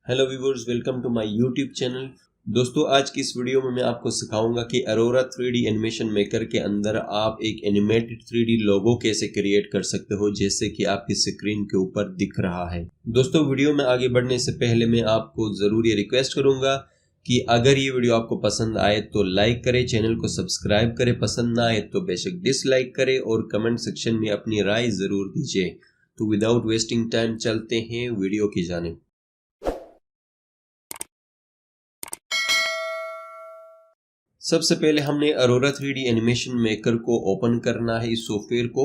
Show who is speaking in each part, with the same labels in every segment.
Speaker 1: Hello viewers, welcome to my YouTube channel. दोस्तों, आज की इस वीडियो में मैं आपको सिखाऊंगा कि अरोरा 3D एनिमेशन मेकर के अंदर आप एक एनिमेटेड 3D लोगो कैसे क्रिएट कर सकते हो, जैसे कि आपकी स्क्रीन के ऊपर दिख रहा है। दोस्तों, वीडियो में आगे बढ़ने से पहले मैं आपको ज़रूर ये रिक्वेस्ट करूंगा कि अगर ये वीडियो आपको पसंद आए तो लाइक करें, चैनल को सब्सक्राइब करें, पसंद ना आए तो बेशक डिसलाइक करें और कमेंट सेक्शन में अपनी राय ज़रूर दीजिए। तो विदाउट वेस्टिंग टाइम चलते हैं वीडियो की जानिब। सबसे पहले हमने अरोरा 3D एनिमेशन मेकर को ओपन करना है, इस सॉफ्टवेयर को,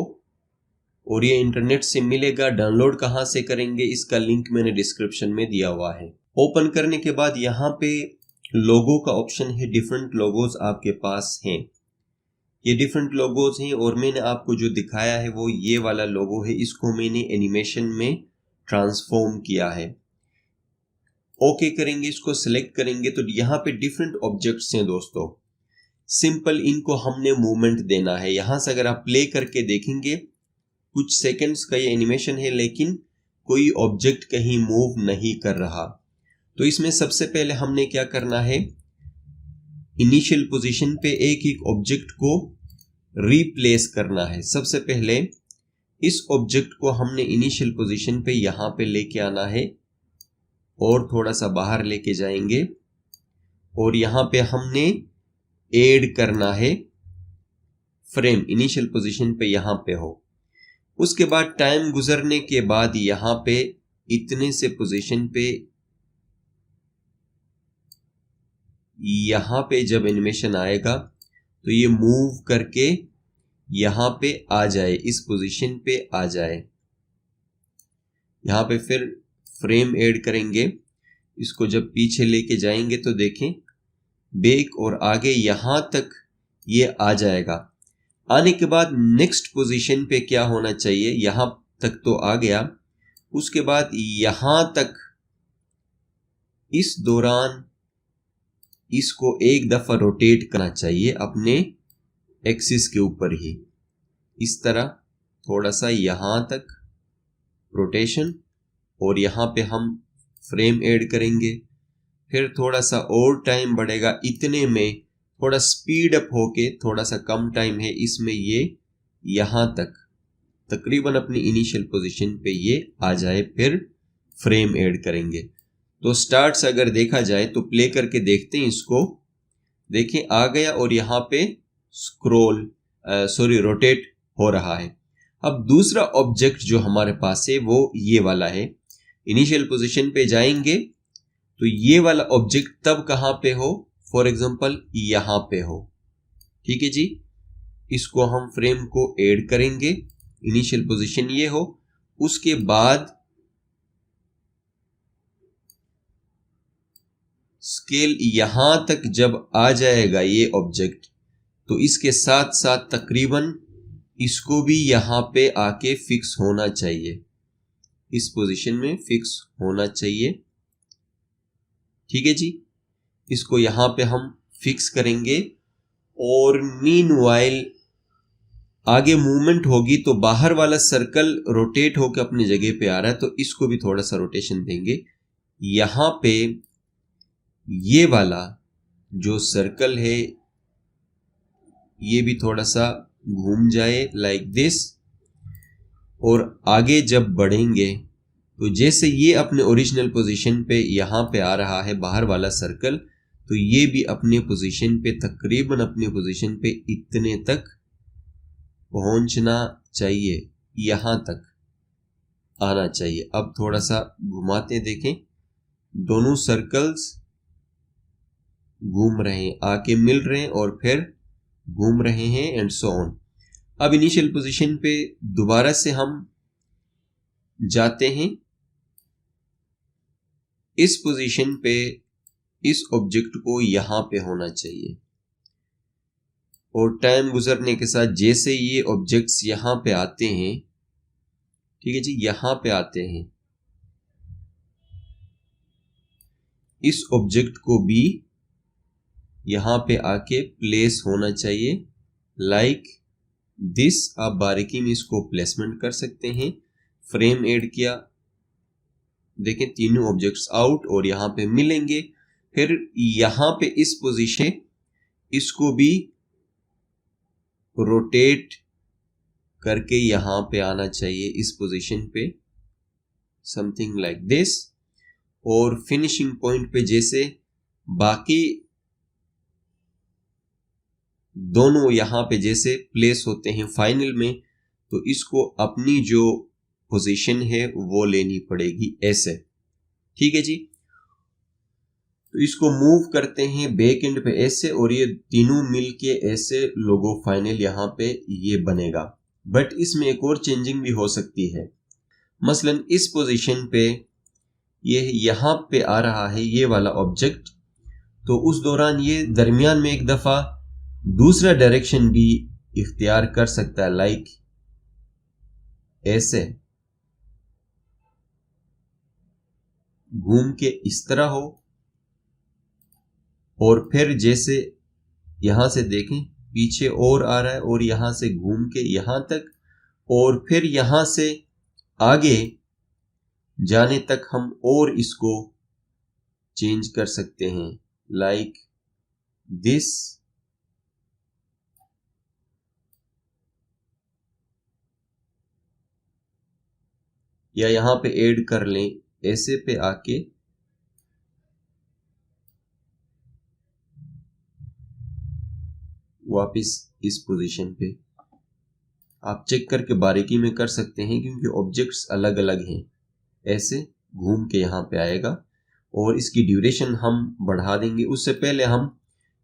Speaker 1: और ये इंटरनेट से मिलेगा। डाउनलोड कहाँ से करेंगे इसका लिंक मैंने डिस्क्रिप्शन में दिया हुआ है। ओपन करने के बाद यहाँ पे लोगो का ऑप्शन है, डिफरेंट लोगोज आपके पास हैं। ये डिफरेंट लोगोज हैं और मैंने आपको जो दिखाया है वो ये वाला लोगो है, इसको मैंने एनिमेशन में ट्रांसफॉर्म किया है। ओके करेंगे, इसको सिलेक्ट करेंगे तो यहाँ पे डिफरेंट ऑब्जेक्ट्स हैं दोस्तों। सिंपल इनको हमने मूवमेंट देना है। यहां से अगर आप प्ले करके देखेंगे, कुछ सेकंड्स का ये एनिमेशन है लेकिन कोई ऑब्जेक्ट कहीं मूव नहीं कर रहा। तो इसमें सबसे पहले हमने क्या करना है, इनिशियल पोजीशन पे एक एक ऑब्जेक्ट को रिप्लेस करना है। सबसे पहले इस ऑब्जेक्ट को हमने इनिशियल पोजीशन पे यहां पे लेके आना है और थोड़ा सा बाहर लेके जाएंगे और यहां पे हमने ऐड करना है फ्रेम, इनिशियल पोजीशन पे यहां पे हो। उसके बाद टाइम गुजरने के बाद यहां पे इतने से पोजीशन पे, यहां पे जब एनिमेशन आएगा तो ये मूव करके यहां पे आ जाए, इस पोजीशन पे आ जाए। यहां पे फिर फ्रेम ऐड करेंगे, इसको जब पीछे लेके जाएंगे तो देखें बैक और आगे यहां तक ये आ जाएगा। आने के बाद नेक्स्ट पोजीशन पे क्या होना चाहिए, यहां तक तो आ गया, उसके बाद यहां तक, इस दौरान इसको एक दफा रोटेट करना चाहिए अपने एक्सिस के ऊपर ही, इस तरह थोड़ा सा यहां तक रोटेशन, और यहां पे हम फ्रेम ऐड करेंगे। फिर थोड़ा सा और टाइम बढ़ेगा, इतने में थोड़ा स्पीड अप होके, थोड़ा सा कम टाइम है इसमें, ये यहां तक तकरीबन अपनी इनिशियल पोजीशन पे ये आ जाए, फिर फ्रेम ऐड करेंगे। तो स्टार्ट्स अगर देखा जाए तो प्ले करके देखते हैं इसको, देखें आ गया और यहां पे रोटेट हो रहा है। अब दूसरा ऑब्जेक्ट जो हमारे पास है वो ये वाला है। इनिशियल पोजीशन पे जाएंगे तो ये वाला ऑब्जेक्ट तब कहां पे हो, फॉर एग्जांपल यहां पे हो। ठीक है जी, इसको हम फ्रेम को ऐड करेंगे, इनिशियल पोजीशन ये हो। उसके बाद स्केल यहां तक जब आ जाएगा ये ऑब्जेक्ट, तो इसके साथ साथ तकरीबन इसको भी यहां पे आके फिक्स होना चाहिए, इस पोजीशन में फिक्स होना चाहिए। ठीक है जी, इसको यहां पे हम फिक्स करेंगे और मीनवाइल आगे मूवमेंट होगी तो बाहर वाला सर्कल रोटेट होकर अपनी जगह पे आ रहा है, तो इसको भी थोड़ा सा रोटेशन देंगे। यहां पे ये वाला जो सर्कल है ये भी थोड़ा सा घूम जाए लाइक दिस, और आगे जब बढ़ेंगे तो जैसे ये अपने ओरिजिनल पोजीशन पे यहां पे आ रहा है बाहर वाला सर्कल, तो ये भी अपने पोजीशन पे, तकरीबन अपने पोजीशन पे इतने तक पहुंचना चाहिए, यहां तक आना चाहिए। अब थोड़ा सा घुमाते देखें, दोनों सर्कल्स घूम रहे हैं, आके मिल रहे हैं और फिर घूम रहे हैं एंड सो ऑन। अब इनिशियल पोजीशन पे दोबारा से हम जाते हैं, इस पोजीशन पे इस ऑब्जेक्ट को यहां पे होना चाहिए, और टाइम गुजरने के साथ जैसे ये ऑब्जेक्ट्स यहां पे आते हैं, ठीक है जी, यहां पे आते हैं, इस ऑब्जेक्ट को भी यहां पे आके प्लेस होना चाहिए लाइक दिस। आप बारीकी में इसको प्लेसमेंट कर सकते हैं। फ्रेम ऐड किया, देखें तीनों ऑब्जेक्ट्स आउट और यहाँ पे मिलेंगे। फिर यहाँ पे इस पोजीशन इसको भी रोटेट करके यहाँ पे आना चाहिए इस पोजीशन पे, समथिंग लाइक दिस। और फिनिशिंग पॉइंट पे जैसे बाकी दोनों यहाँ पे जैसे प्लेस होते हैं फाइनल में, तो इसको अपनी जो पोजीशन है वो लेनी पड़ेगी ऐसे। ठीक है जी। तो इसको मूव करते हैं बैक एंड पे ऐसे, और ये तीनों मिलके ऐसे लोगो फाइनल यहाँ पे ये बनेगा। बट इसमें एक और चेंजिंग भी हो सकती है। मसलन इस पोजीशन पे ये यहाँ पे आ रहा है ये वाला ऑब्जेक्ट, तो उस दौरान ये दरमियान में एक दफा दूसरा डायरेक्शन भी इख्तियार कर सकता है, लाइक ऐसे घूम के इस तरह हो, और फिर जैसे यहां से देखें पीछे और आ रहा है और यहां से घूम के यहां तक, और फिर यहां से आगे जाने तक हम और इसको चेंज कर सकते हैं, लाइक दिस। या यहां पे ऐड कर लें ऐसे पे आके वापस इस पोजीशन पे। आप चेक करके बारीकी में कर सकते हैं क्योंकि ऑब्जेक्ट्स अलग अलग हैं। ऐसे घूम के यहाँ पे आएगा, और इसकी ड्यूरेशन हम बढ़ा देंगे। उससे पहले हम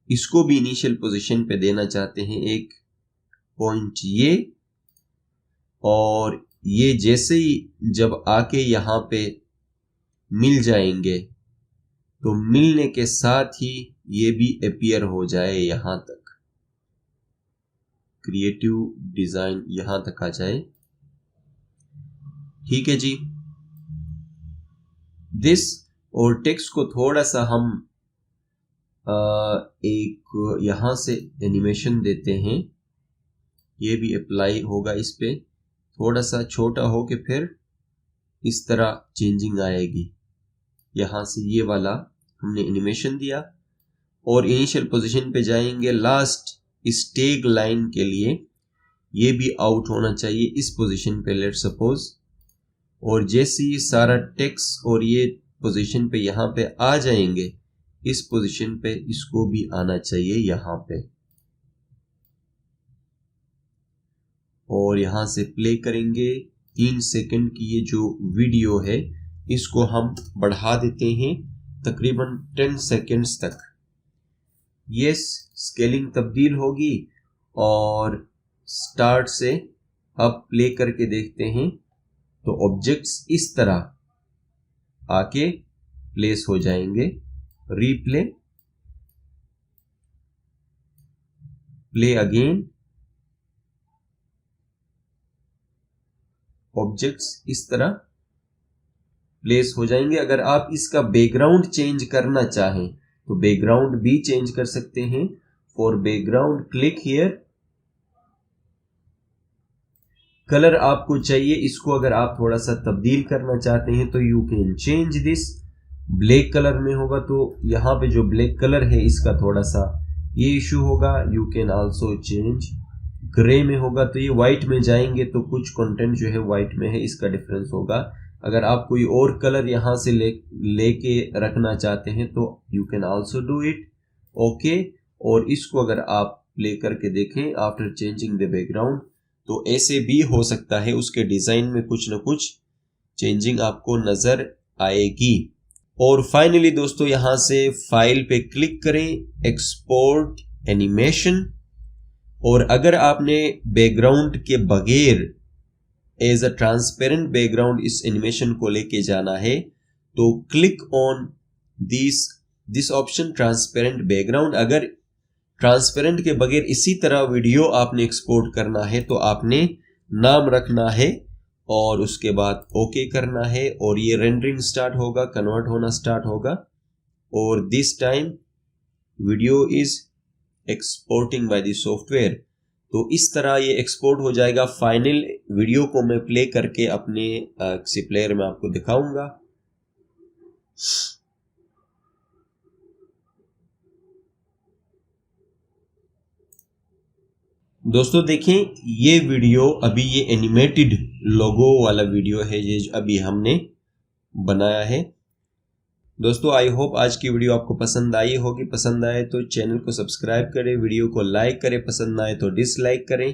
Speaker 1: इसको भी इनिशियल पोजीशन पे देना चाहते हैं एक पॉइंट ये, और ये जैसे ही जब आके यहाँ पे मिल जाएंगे तो मिलने के साथ ही ये भी अपीयर हो जाए यहां तक, क्रिएटिव डिजाइन यहां तक आ जाए। ठीक है जी। दिस और टेक्स्ट को थोड़ा सा हम एक यहां से एनिमेशन देते हैं, ये भी अप्लाई होगा इस पे, थोड़ा सा छोटा हो के फिर इस तरह चेंजिंग आएगी। यहां से ये वाला हमने एनिमेशन दिया और इनिशियल पोजीशन पे जाएंगे। लास्ट इस टैग लाइन के लिए ये भी आउट होना चाहिए इस पोजीशन पे, लेट सपोज। और जैसे ही सारा टेक्स्ट और ये पोजीशन पे यहाँ पे आ जाएंगे, इस पोजीशन पे इसको भी आना चाहिए यहाँ पे। और यहां से प्ले करेंगे 3 सेकंड की ये जो वीडियो है, इसको हम बढ़ा देते हैं तकरीबन 10 सेकंड्स तक। यस, स्केलिंग तब्दील होगी। और स्टार्ट से अब प्ले करके देखते हैं, तो ऑब्जेक्ट्स इस तरह आके प्लेस हो जाएंगे। रीप्ले, प्ले अगेन, ऑब्जेक्ट्स इस तरह प्लेस हो जाएंगे। अगर आप इसका बैकग्राउंड चेंज करना चाहें तो बैकग्राउंड भी चेंज कर सकते हैं। For background click here, colour आपको चाहिए इसको अगर आप थोड़ा सा तब्दील करना चाहते हैं तो you can change this. Black colour में होगा तो यहाँ पे जो ब्लैक कलर है इसका थोड़ा सा ये इशू होगा, you can also change. Grey में होगा तो ये व्हाइट में जाएंगे तो कुछ कंटेंट जो है व्हाइट में है, इसका डिफरेंस होगा। अगर आप कोई और कलर यहाँ से लेके रखना चाहते हैं तो you can also do it. Okay, और इसको अगर आप प्ले करके देखें आफ्टर चेंजिंग द बैकग्राउंड, तो ऐसे भी हो सकता है, उसके डिजाइन में कुछ ना कुछ चेंजिंग आपको नजर आएगी। और फाइनली दोस्तों यहां से फाइल पे क्लिक करें, एक्सपोर्ट एनिमेशन। और अगर आपने बैकग्राउंड के बगैर एज अ ट्रांसपेरेंट बैकग्राउंड इस एनिमेशन को लेके जाना है तो click on this option transparent background. अगर ट्रांसपेरेंट के बगैर इसी तरह वीडियो आपने एक्सपोर्ट करना है तो आपने नाम रखना है और उसके बाद ओके करना है, और ये रेंडरिंग स्टार्ट होगा, कन्वर्ट होना स्टार्ट होगा। और this time video is exporting by the software. तो इस तरह ये एक्सपोर्ट हो जाएगा। फाइनल वीडियो को मैं प्ले करके अपने किसी प्लेयर में आपको दिखाऊंगा। दोस्तों देखें, ये वीडियो अभी ये एनिमेटेड लोगो वाला वीडियो है ये अभी हमने बनाया है। दोस्तों आई होप आज की वीडियो आपको पसंद आई होगी। पसंद आए तो चैनल को सब्सक्राइब करें, वीडियो को लाइक करें, पसंद आए तो डिसलाइक करें।